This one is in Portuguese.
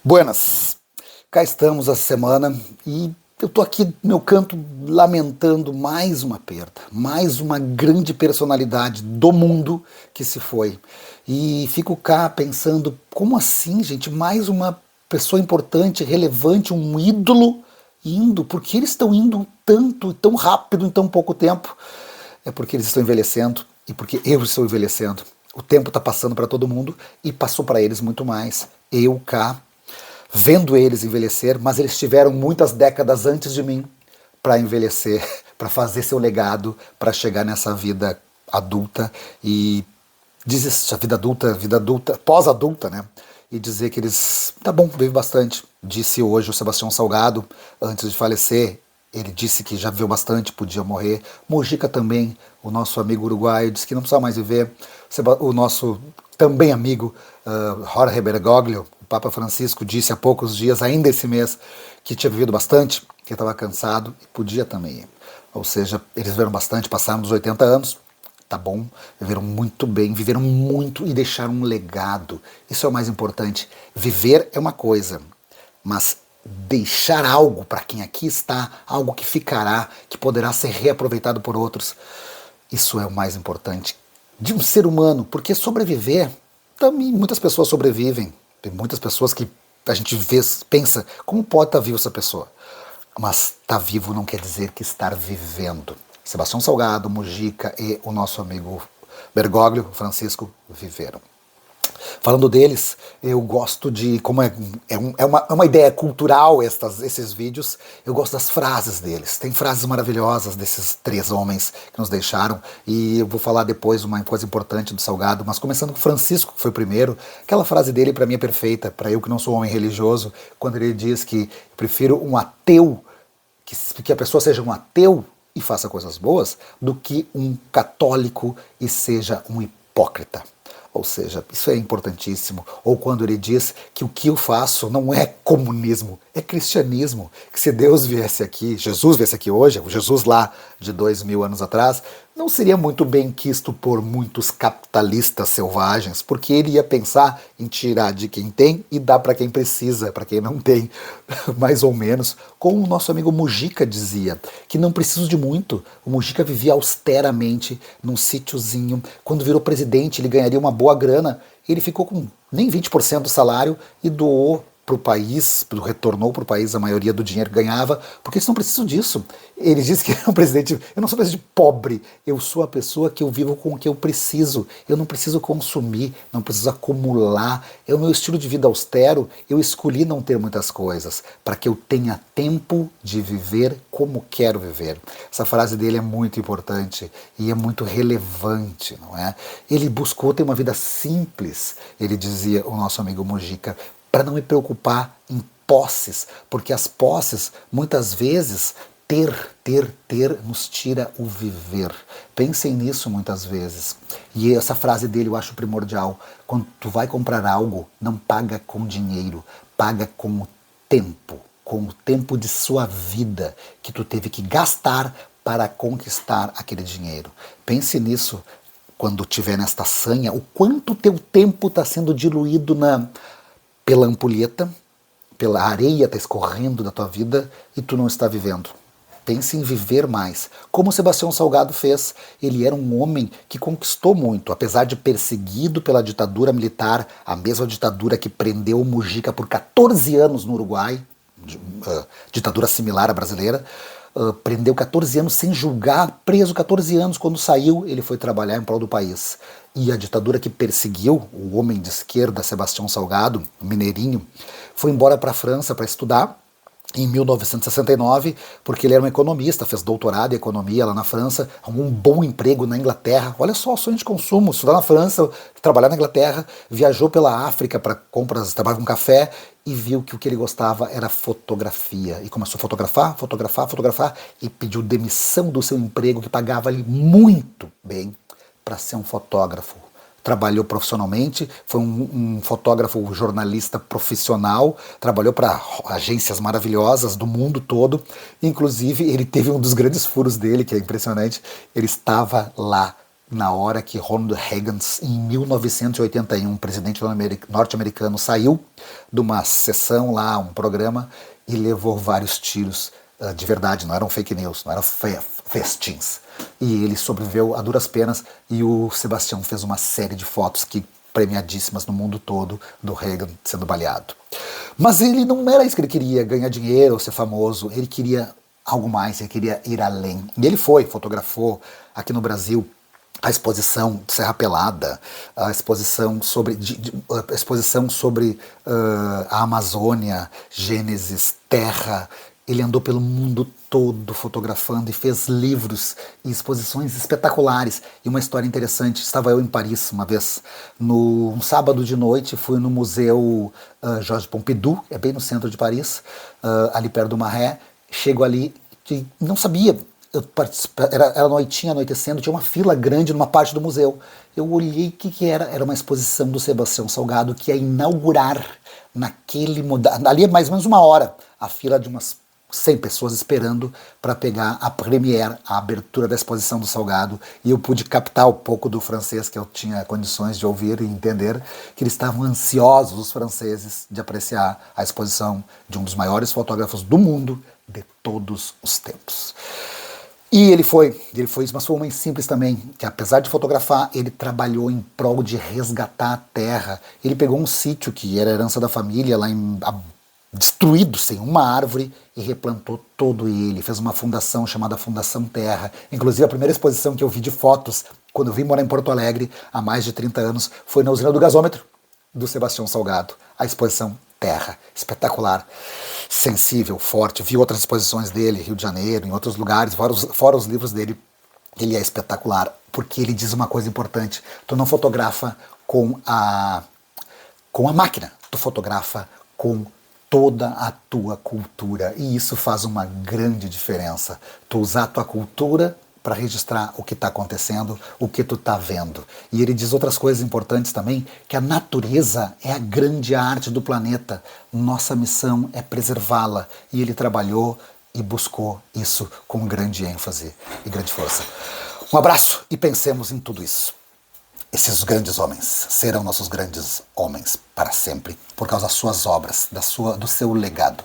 Buenas, cá estamos essa semana e eu tô aqui no meu canto lamentando mais uma perda, mais uma grande personalidade do mundo que se foi. E fico cá pensando, como assim, gente? Mais uma pessoa importante, relevante, um ídolo indo? Por que eles estão indo tanto, tão rápido em tão pouco tempo? É porque eles estão envelhecendo e porque eu estou envelhecendo. O tempo está passando para todo mundo e passou para eles muito mais. Eu cá vendo eles envelhecer, mas eles tiveram muitas décadas antes de mim para envelhecer, para fazer seu legado, para chegar nessa vida adulta e desistir, vida adulta, pós-adulta, né? E dizer que eles, tá bom, vive bastante. Disse hoje o Sebastião Salgado, antes de falecer, ele disse que já viveu bastante, podia morrer. Mojica também, o nosso amigo uruguaio, disse que não precisava mais viver. O nosso também amigo Jorge Bergoglio, o Papa Francisco, disse há poucos dias, ainda esse mês, que tinha vivido bastante, que estava cansado e podia também ir. Ou seja, eles viveram bastante, passaram dos 80 anos, tá bom, viveram muito bem, viveram muito e deixaram um legado. Isso é o mais importante. Viver é uma coisa, mas deixar algo para quem aqui está, algo que ficará, que poderá ser reaproveitado por outros, isso é o mais importante de um ser humano, porque sobreviver, também muitas pessoas sobrevivem, tem muitas pessoas que a gente vê, pensa, como pode estar vivo essa pessoa? Mas estar vivo não quer dizer que estar vivendo. Sebastião Salgado, Mujica e o nosso amigo Bergoglio, Francisco, viveram. Falando deles, eu gosto de, como é uma ideia cultural esses vídeos, eu gosto das frases deles. Tem frases maravilhosas desses três homens que nos deixaram, e eu vou falar depois uma coisa importante do Salgado, mas começando com Francisco, que foi o primeiro, aquela frase dele para mim é perfeita, para eu que não sou um homem religioso, quando ele diz que eu prefiro um ateu, que a pessoa seja um ateu e faça coisas boas, do que um católico e seja um hipócrita. Ou seja, isso é importantíssimo. Ou quando ele diz que o que eu faço não é comunismo, é cristianismo. Que se Deus viesse aqui, Jesus viesse aqui hoje, o Jesus lá de 2000 anos atrás, não seria muito bem quisto por muitos capitalistas selvagens, porque ele ia pensar em tirar de quem tem e dar para quem precisa, para quem não tem, mais ou menos. Como o nosso amigo Mujica dizia, que não preciso de muito. O Mujica vivia austeramente num sítiozinho. Quando virou presidente, ele ganharia uma boa grana. Ele ficou com nem 20% do salário e doou para o país, retornou para o país a maioria do dinheiro que ganhava, porque eles não precisam disso. Ele disse que é um presidente, eu não sou um presidente pobre, eu sou a pessoa que eu vivo com o que eu preciso, eu não preciso consumir, não preciso acumular, é o meu estilo de vida austero, eu escolhi não ter muitas coisas, para que eu tenha tempo de viver como quero viver. Essa frase dele é muito importante e é muito relevante, não é? Ele buscou ter uma vida simples, ele dizia, o nosso amigo Mujica, para não me preocupar em posses, porque as posses, muitas vezes, ter, nos tira o viver. Pensem nisso muitas vezes. E essa frase dele eu acho primordial. Quando tu vai comprar algo, não paga com dinheiro, paga com o tempo de sua vida que tu teve que gastar para conquistar aquele dinheiro. Pense nisso quando tiver nesta sanha, o quanto teu tempo está sendo diluído pela ampulheta, pela areia está escorrendo da tua vida e tu não está vivendo. Pense em viver mais. Como Sebastião Salgado fez, ele era um homem que conquistou muito, apesar de perseguido pela ditadura militar, a mesma ditadura que prendeu o Mujica por 14 anos no Uruguai, ditadura similar à brasileira, prendeu 14 anos sem julgar, preso 14 anos, quando saiu ele foi trabalhar em prol do país. E a ditadura que perseguiu o homem de esquerda, Sebastião Salgado, mineirinho, foi embora para a França para estudar, em 1969, porque ele era um economista, fez doutorado em economia lá na França, arrumou um bom emprego na Inglaterra. Olha só, sonho de consumo, estudar na França, trabalhar na Inglaterra, viajou pela África para compras, trabalhava com café e viu que o que ele gostava era fotografia. E começou a fotografar e pediu demissão do seu emprego que pagava-lhe muito bem para ser um fotógrafo. Trabalhou profissionalmente, foi um fotógrafo, jornalista profissional, trabalhou para agências maravilhosas do mundo todo, inclusive ele teve um dos grandes furos dele, que é impressionante, ele estava lá na hora que Ronald Reagan, em 1981, presidente norte-americano, saiu de uma sessão lá, um programa, e levou vários tiros de verdade, não eram fake news, não eram festins. E ele sobreviveu a duras penas, e o Sebastião fez uma série de fotos que premiadíssimas no mundo todo do Reagan sendo baleado. Mas ele não era isso que ele queria, ganhar dinheiro, ser famoso, ele queria algo mais, ele queria ir além. E ele foi, fotografou aqui no Brasil a exposição Serra Pelada, a exposição sobre, a Amazônia, Gênesis, Terra. Ele andou pelo mundo todo fotografando e fez livros e exposições espetaculares. E uma história interessante, estava eu em Paris uma vez, um sábado de noite, fui no Museu Georges Pompidou, é bem no centro de Paris, ali perto do Marais. Chego ali e não sabia, era noitinha, anoitecendo, tinha uma fila grande numa parte do museu. Eu olhei o que era, era uma exposição do Sebastião Salgado que ia inaugurar ali é mais ou menos uma hora, a fila de umas 100 pessoas esperando para pegar a premiere, a abertura da exposição do Salgado, e eu pude captar um pouco do francês que eu tinha condições de ouvir e entender, que eles estavam ansiosos, os franceses, de apreciar a exposição de um dos maiores fotógrafos do mundo de todos os tempos. E ele foi isso, mas foi um homem simples também, que apesar de fotografar, ele trabalhou em prol de resgatar a terra. Ele pegou um sítio que era herança da família, destruído, sem uma árvore, e replantou todo ele. Fez uma fundação chamada Fundação Terra. Inclusive, a primeira exposição que eu vi de fotos, quando eu vim morar em Porto Alegre, há mais de 30 anos, foi na usina do gasômetro do Sebastião Salgado. A exposição Terra. Espetacular. Sensível, forte. Vi outras exposições dele, Rio de Janeiro, em outros lugares, fora os livros dele. Ele é espetacular, porque ele diz uma coisa importante. Tu não fotografa com a máquina, tu fotografa com toda a tua cultura, e isso faz uma grande diferença. Tu usar a tua cultura para registrar o que está acontecendo, o que tu está vendo. E ele diz outras coisas importantes também, que a natureza é a grande arte do planeta. Nossa missão é preservá-la. E ele trabalhou e buscou isso com grande ênfase e grande força. Um abraço e pensemos em tudo isso. Esses grandes homens serão nossos grandes homens para sempre, por causa das suas obras, do seu legado.